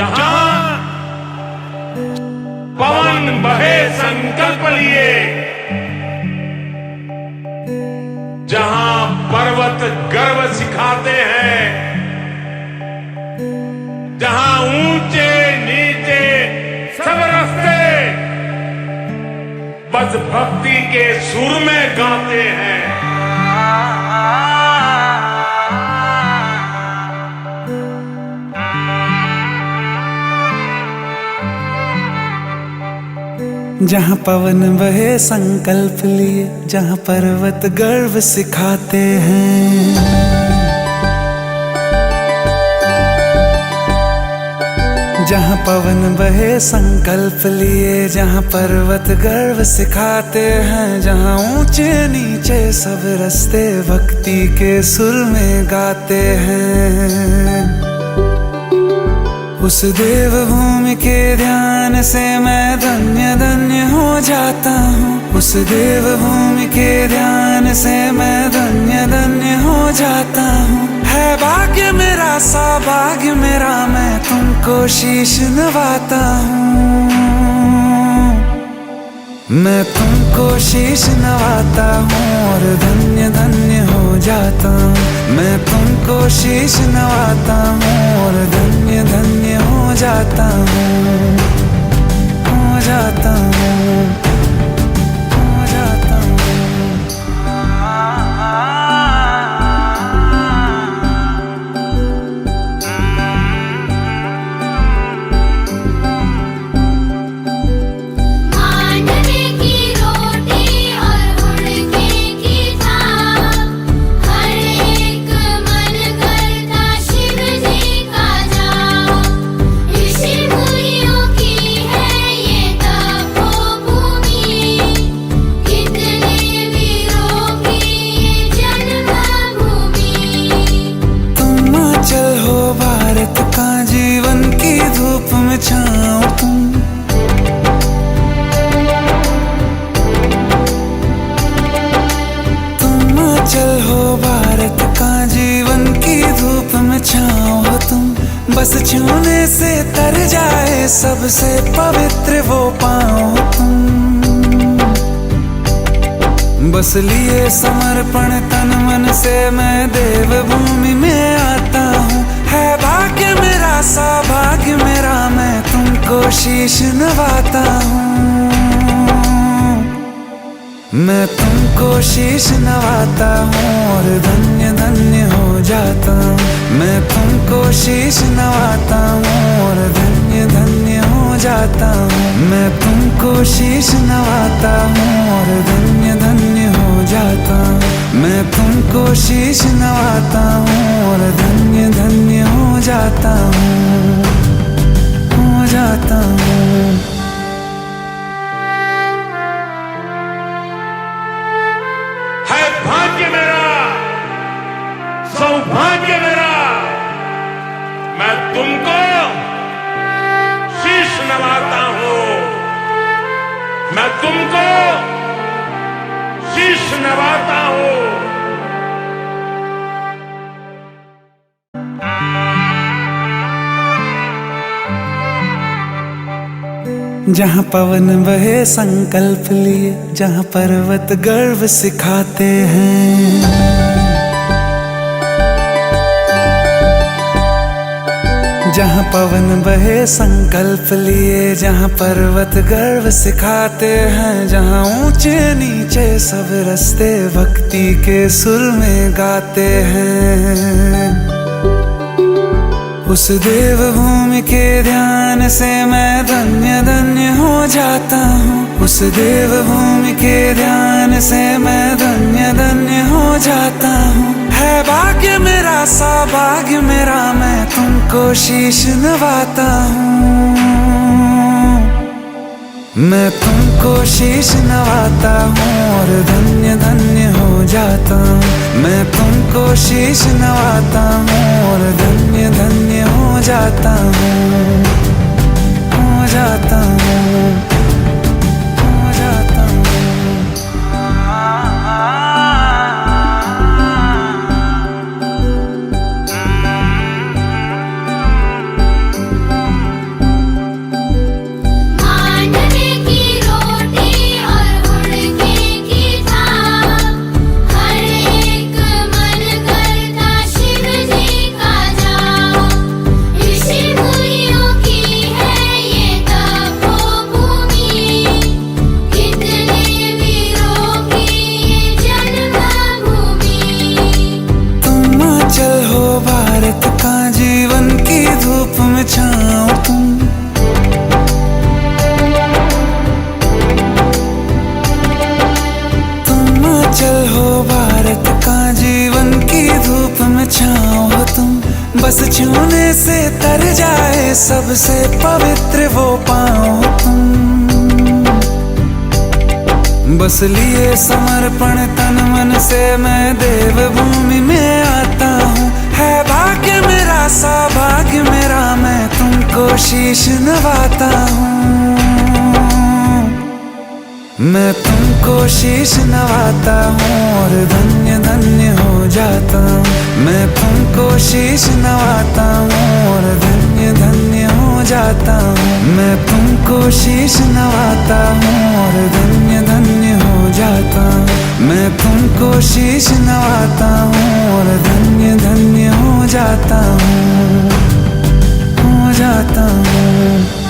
जहां पवन बहे संकल्प लिए, जहां पर्वत गर्व सिखाते हैं, जहां ऊंचे नीचे सब रास्ते बस भक्ति के सुर में गाते हैं। जहाँ पवन बहे संकल्प लिए, जहाँ पर्वत गर्व सिखाते हैं, जहाँ पवन बहे संकल्प लिए, जहाँ पर्वत गर्व सिखाते हैं, जहाँ ऊंचे नीचे सब रास्ते भक्ति के सुर में गाते हैं। उस देव भूमि के ध्यान से मैं धन्य धन्य हो जाता हूँ। उस देव भूमि के ध्यान से मैं धन्य धन्य हो जाता हूँ। है भाग्य मेरा सौभाग्य मेरा, मैं तुमको शीश नवाता हूँ। मैं तुमको शीश नवाता हूँ और धन्य धन्य हो जाता हूँ। मैं तुमको शीश नवाता हूँ और धन्य धन्य हो जाता हूँ, हो जाता हूँ, हो जाता हूँ। जीवन की धूप में छाओ तुम, हिमाचल हो भारत का जीवन की धूप में छाओ हो तुम। बस छूने से तर जाए सबसे पवित्र वो पाओ तुम। बस लिए समर्पण तन मन से मैं देव भूमि में आता हूँ। है भाग्य मेरा सौभाग्य मेरा, मैं तुमको शीश नवाता हूँ। मैं तुमको शीश नवाता हूँ और धन्य धन्य हो जाता हूँ। मैं तुमको शीश नवाता हूँ और धन्य धन्य हो जाता हूँ। मैं तुमको शीश नवाता हूँ और धन्य धन्य हो जाता हूँ। मैं तुमको शीश नवाता हूँ और धन्य धन्य हो जाता हूँ, हो जाता हूँ। है भाग्य मेरा सौभाग्य मेरा, मैं तुमको शीश नवाता हूँ। मैं तुमको शीश नवाता हूँ। जहाँ पवन बहे संकल्प लिए, जहाँ पर्वत गर्व सिखाते हैं, जहाँ पवन बहे संकल्प लिए, जहाँ पर्वत गर्व सिखाते हैं, जहाँ ऊंचे नीचे सब रास्ते भक्ति के सुर में गाते हैं। उस देव भूमि के ध्यान से मैं धन्य धन्य हो जाता हूँ। उस देव भूमि के ध्यान से मैं धन्य धन्य हो जाता हूँ। है भाग्य मेरा सौभाग्य मेरा, मैं तुमको शीश नवाता हूँ। मैं तुमको शीश नवाता हूँ और धन्य धन्य हो जाता हूँ। मैं तुमको शीश नवाता हूँ और धन्य धन्य हो जाता हूँ, हो जाता हूँ, हो जाता हूँ। बस छूने से तर जाए सबसे पवित्र वो पाँव तुम। बस लिए समर्पण तन मन से मैं देवभूमि में आता हूँ। है भाग्य मेरा सौभाग्य मेरा, मैं तुमको शीश नवाता हूँ। मैं तुमको शीश नवाता हूँ और धन्य धन्य हो जाता हूँ। मैं तुमको शीश नवाता हूँ और धन्य धन्य हो जाता हूँ। मैं तुमको शीश नवाता हूँ और धन्य धन्य हो जाता हूँ। मैं तुमको शीश नवाता हूँ और धन्य धन्य हो जाता हूँ, हो जाता हूँ।